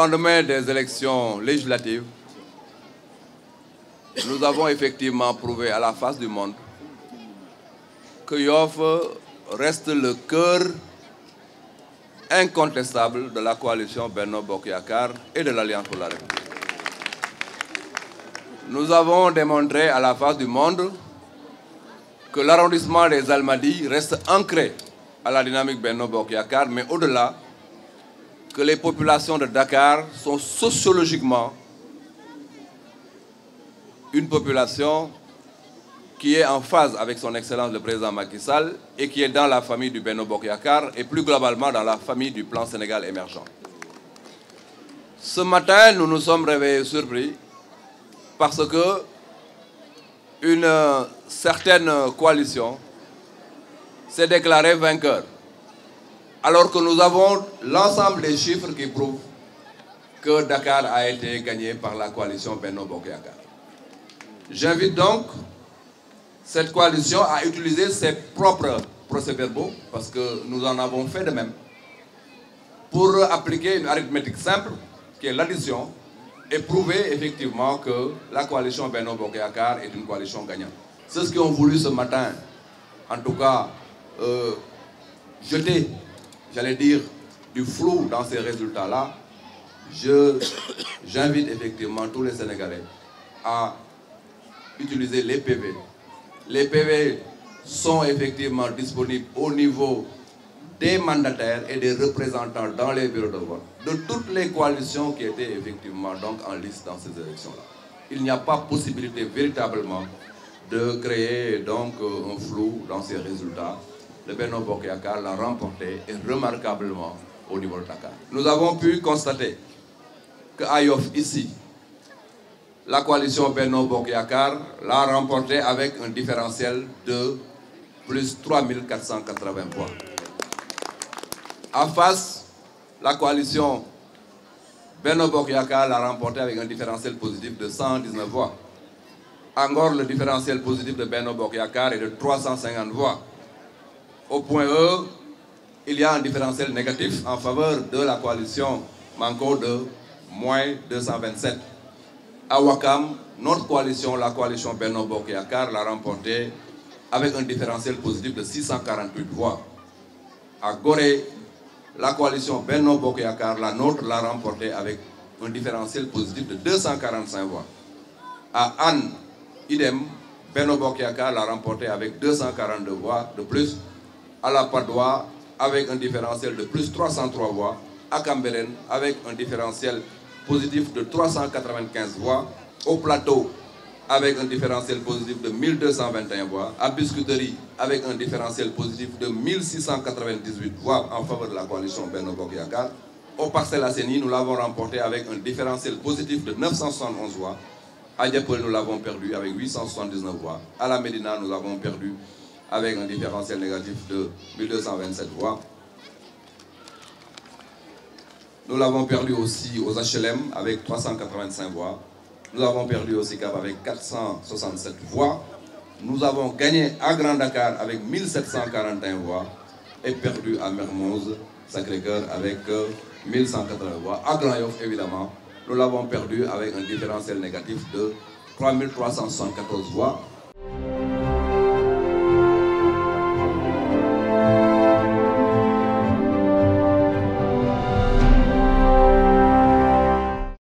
lendemain des élections législatives, nous avons effectivement prouvé à la face du monde que Yoff reste le cœur incontestable de la coalition Benno Bokk Yakaar et de l'Alliance pour la République. Nous avons démontré à la face du monde que l'arrondissement des Almadies reste ancré à la dynamique Benno Bokk Yakaar, mais au-delà, que les populations de Dakar sont sociologiquement une population qui est en phase avec son Excellence le Président Macky Sall et qui est dans la famille du Benno Bokk Yakaar et plus globalement dans la famille du plan Sénégal émergent. Ce matin, nous nous sommes réveillés surpris parce que une certaine coalition s'est déclarée vainqueur, alors que nous avons l'ensemble des chiffres qui prouvent que Dakar a été gagné par la coalition Benno Bokk Yakaar. J'invite donc cette coalition à utiliser ses propres procès-verbaux, parce que nous en avons fait de même, pour appliquer une arithmétique simple, qui est l'addition, et prouver effectivement que la coalition Benno Bokk Yakaar est une coalition gagnante. Ceux qui ont voulu ce matin, en tout cas, jeter, j'allais dire, du flou dans ces résultats-là, j'invite effectivement tous les Sénégalais à utiliser les PV. Les PV sont effectivement disponibles au niveau des mandataires et des représentants dans les bureaux de vote de toutes les coalitions qui étaient effectivement donc en liste dans ces élections-là. Il n'y a pas possibilité véritablement de créer donc un flou dans ces résultats. Le Benno Bokk Yakaar l'a remporté et remarquablement au niveau de Dakar. Nous avons pu constater qu'à Yoff ici, la coalition Benno Bokk Yakaar l'a remporté avec un différentiel de plus 3480 voix. En face, la coalition Benno Bokk Yakaar l'a remporté avec un différentiel positif de 119 voix. À Ngor, le différentiel positif de Benno Bokk Yakaar est de 350 voix. Au point E, il y a un différentiel négatif en faveur de la coalition Manko de moins 227. À Ouakam, notre coalition, la coalition Benno Bokk Yakaar, l'a remporté avec un différentiel positif de 648 voix. À Gorée, la coalition Benno Bokk Yakaar, la nôtre, l'a remporté avec un différentiel positif de 245 voix. À Anne, idem, Benno Bokk Yakaar l'a remporté avec 242 voix de plus. À la Padoue, avec un différentiel de plus 303 voix. À Cambérène, avec un différentiel positif de 395 voix. Au Plateau, avec un différentiel positif de 1221 voix. À Biscuiterie, avec un différentiel positif de 1698 voix en faveur de la coalition Benno Bokk Yakaar. Au Parcelles Assainies, nous l'avons remporté avec un différentiel positif de 971 voix. À Dieuppeul, nous l'avons perdu avec 879 voix. À la Médina, nous l'avons perdu avec un différentiel négatif de 1227 voix. Nous l'avons perdu aussi aux HLM avec 385 voix. Nous avons perdu au SICAP avec 467 voix. Nous avons gagné à Grand Dakar avec 1741 voix et perdu à Mermoz Sacré-Cœur avec 1180 voix. À Grand Yoff, évidemment, nous l'avons perdu avec un différentiel négatif de 3374 voix.